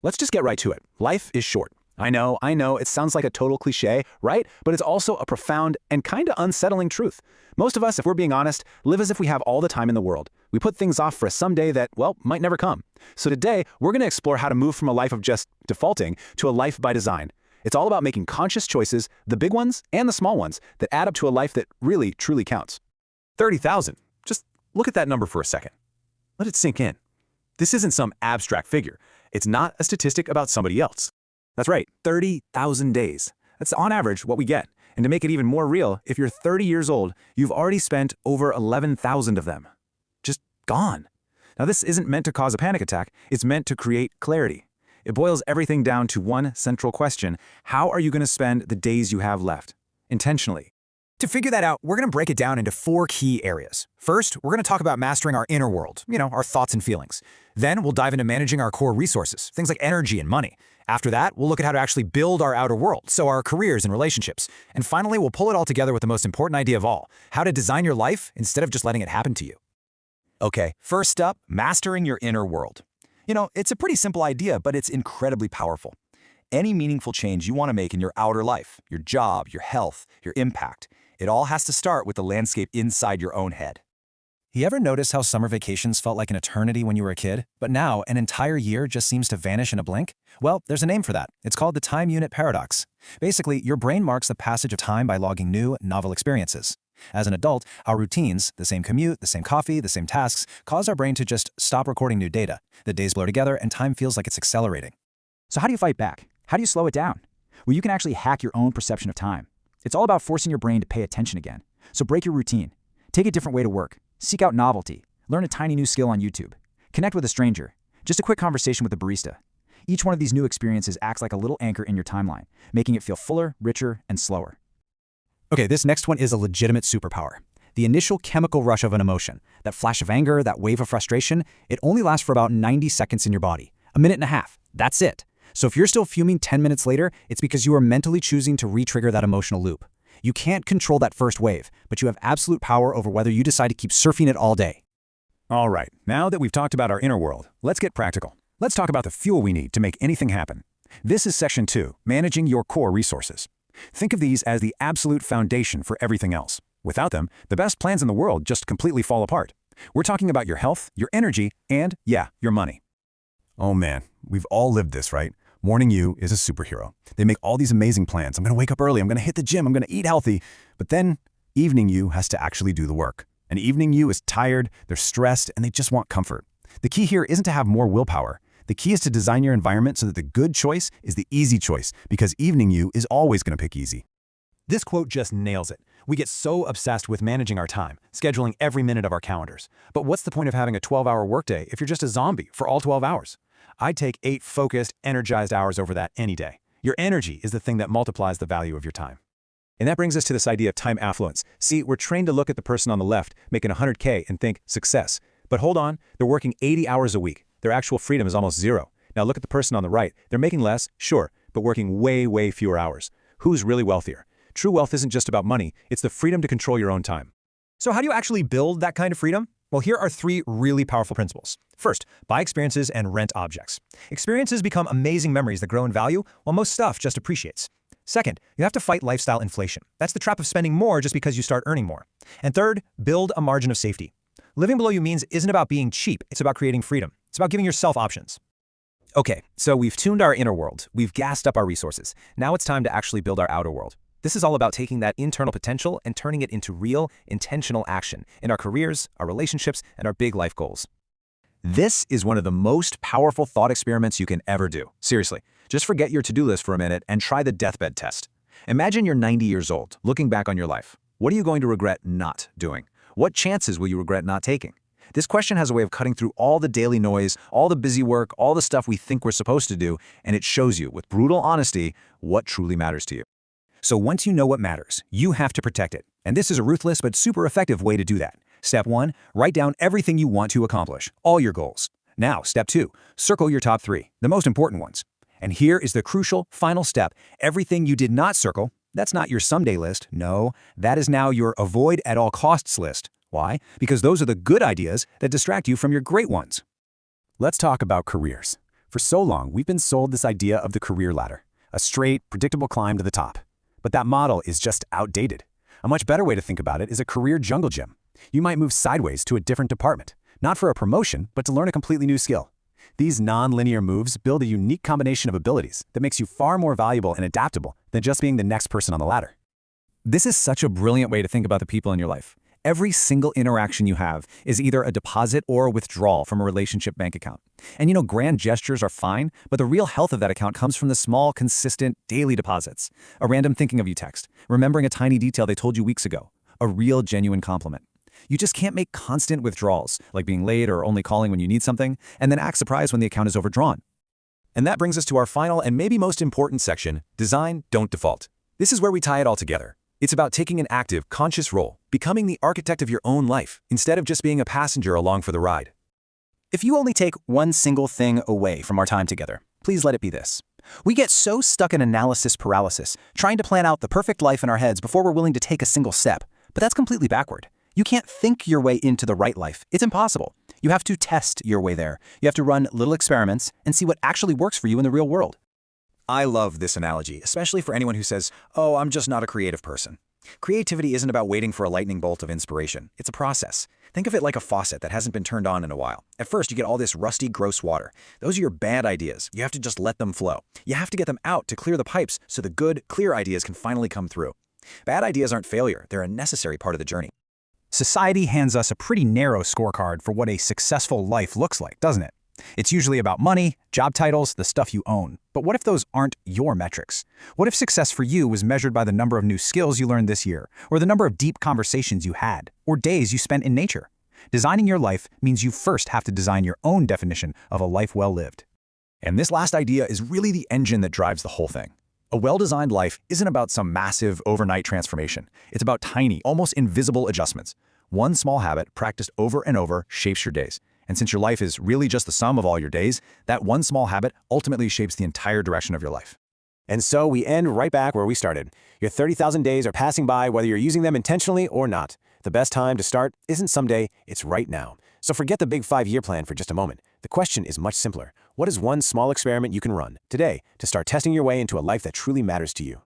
Let's just get right to it. Life is short. I know, it sounds like a total cliche, right? But it's also a profound and kinda unsettling truth. Most of us, if we're being honest, live as if we have all the time in the world. We put things off for a someday that, well, might never come. So today, we're gonna explore how to move from a life of just defaulting to a life by design. It's all about making conscious choices, the big ones and the small ones, that add up to a life that really, truly counts. 30,000. Just look at that number for a second. Let it sink in. This isn't some abstract figure. It's not a statistic about somebody else. That's right, 30,000 days. That's on average what we get. And to make it even more real, if you're 30 years old, you've already spent over 11,000 of them. Just gone. Now this isn't meant to cause a panic attack, it's meant to create clarity. It boils everything down to one central question: how are you going to spend the days you have left? Intentionally. To figure that out, we're going to break it down into 4 key areas. First, we're going to talk about mastering our inner world, our thoughts and feelings. Then we'll dive into managing our core resources, things like energy and money. After that, we'll look at how to actually build our outer world, so our careers and relationships. And finally, we'll pull it all together with the most important idea of all: how to design your life instead of just letting it happen to you. Okay, first up, mastering your inner world. It's a pretty simple idea, but it's incredibly powerful. Any meaningful change you want to make in your outer life, your job, your health, your impact, it all has to start with the landscape inside your own head. You ever notice how summer vacations felt like an eternity when you were a kid, but now an entire year just seems to vanish in a blink? Well, there's a name for that. It's called the time unit paradox. Basically, your brain marks the passage of time by logging new, novel experiences. As an adult, our routines, the same commute, the same coffee, the same tasks, cause our brain to just stop recording new data. The days blur together and time feels like it's accelerating. So how do you fight back? How do you slow it down? Well, you can actually hack your own perception of time. It's all about forcing your brain to pay attention again. So break your routine. Take a different way to work. Seek out novelty. Learn a tiny new skill on YouTube. Connect with a stranger. Just a quick conversation with a barista. Each one of these new experiences acts like a little anchor in your timeline, making it feel fuller, richer, and slower. Okay, this next one is a legitimate superpower. The initial chemical rush of an emotion, that flash of anger, that wave of frustration, it only lasts for about 90 seconds in your body. A minute and a half. That's it. So if you're still fuming 10 minutes later, it's because you are mentally choosing to re-trigger that emotional loop. You can't control that first wave, but you have absolute power over whether you decide to keep surfing it all day. All right, now that we've talked about our inner world, let's get practical. Let's talk about the fuel we need to make anything happen. This is Section 2, Managing Your Core Resources. Think of these as the absolute foundation for everything else. Without them, the best plans in the world just completely fall apart. We're talking about your health, your energy, and, yeah, your money. Oh man, we've all lived this, right? Morning you is a superhero. They make all these amazing plans. I'm going to wake up early, I'm going to hit the gym, I'm going to eat healthy. But then, evening you has to actually do the work. And evening you is tired, they're stressed, and they just want comfort. The key here isn't to have more willpower. The key is to design your environment so that the good choice is the easy choice, because evening you is always going to pick easy. This quote just nails it. We get so obsessed with managing our time, scheduling every minute of our calendars. But what's the point of having a 12-hour workday if you're just a zombie for all 12 hours? I'd take 8 focused, energized hours over that any day. Your energy is the thing that multiplies the value of your time. And that brings us to this idea of time affluence. See, we're trained to look at the person on the left making 100K and think success. But hold on, they're working 80 hours a week. Their actual freedom is almost zero. Now look at the person on the right. They're making less, sure, but working way, way fewer hours. Who's really wealthier? True wealth isn't just about money, it's the freedom to control your own time. So how do you actually build that kind of freedom? Well, here are 3 really powerful principles. First, buy experiences and rent objects. Experiences become amazing memories that grow in value, while most stuff just appreciates. Second, you have to fight lifestyle inflation. That's the trap of spending more just because you start earning more. And third, build a margin of safety. Living below your means isn't about being cheap, it's about creating freedom. It's about giving yourself options. Okay, so we've tuned our inner world, we've gassed up our resources. Now it's time to actually build our outer world. This is all about taking that internal potential and turning it into real, intentional action in our careers, our relationships, and our big life goals. This is one of the most powerful thought experiments you can ever do. Seriously, just forget your to-do list for a minute and try the deathbed test. Imagine you're 90 years old, looking back on your life. What are you going to regret not doing? What chances will you regret not taking? This question has a way of cutting through all the daily noise, all the busy work, all the stuff we think we're supposed to do, and it shows you, with brutal honesty, what truly matters to you. So once you know what matters, you have to protect it. And this is a ruthless but super effective way to do that. Step 1, write down everything you want to accomplish, all your goals. Now, step 2, circle your top 3, the most important ones. And here is the crucial final step. Everything you did not circle, that's not your someday list. No, that is now your avoid at all costs list. Why? Because those are the good ideas that distract you from your great ones. Let's talk about careers. For so long, we've been sold this idea of the career ladder, a straight, predictable climb to the top. But that model is just outdated. A much better way to think about it is a career jungle gym. You might move sideways to a different department, not for a promotion, but to learn a completely new skill. These non-linear moves build a unique combination of abilities that makes you far more valuable and adaptable than just being the next person on the ladder. This is such a brilliant way to think about the people in your life. Every single interaction you have is either a deposit or a withdrawal from a relationship bank account. And grand gestures are fine, but the real health of that account comes from the small, consistent, daily deposits. A random thinking of you text, remembering a tiny detail they told you weeks ago, a real, genuine compliment. You just can't make constant withdrawals, like being late or only calling when you need something, and then act surprised when the account is overdrawn. And that brings us to our final and maybe most important section, design, don't default. This is where we tie it all together. It's about taking an active, conscious role, becoming the architect of your own life, instead of just being a passenger along for the ride. If you only take one single thing away from our time together, please let it be this. We get so stuck in analysis paralysis, trying to plan out the perfect life in our heads before we're willing to take a single step. But that's completely backward. You can't think your way into the right life. It's impossible. You have to test your way there. You have to run little experiments and see what actually works for you in the real world. I love this analogy, especially for anyone who says, "Oh, I'm just not a creative person." Creativity isn't about waiting for a lightning bolt of inspiration. It's a process. Think of it like a faucet that hasn't been turned on in a while. At first, you get all this rusty, gross water. Those are your bad ideas. You have to just let them flow. You have to get them out to clear the pipes so the good, clear ideas can finally come through. Bad ideas aren't failure. They're a necessary part of the journey. Society hands us a pretty narrow scorecard for what a successful life looks like, doesn't it? It's usually about money, job titles, the stuff you own. But what if those aren't your metrics? What if success for you was measured by the number of new skills you learned this year, or the number of deep conversations you had, or days you spent in nature? Designing your life means you first have to design your own definition of a life well lived. And this last idea is really the engine that drives the whole thing. A well-designed life isn't about some massive overnight transformation. It's about tiny, almost invisible adjustments. One small habit practiced over and over shapes your days. And since your life is really just the sum of all your days, that one small habit ultimately shapes the entire direction of your life. And so we end right back where we started. Your 30,000 days are passing by whether you're using them intentionally or not. The best time to start isn't someday, it's right now. So forget the big 5-year plan for just a moment. The question is much simpler. What is one small experiment you can run today to start testing your way into a life that truly matters to you?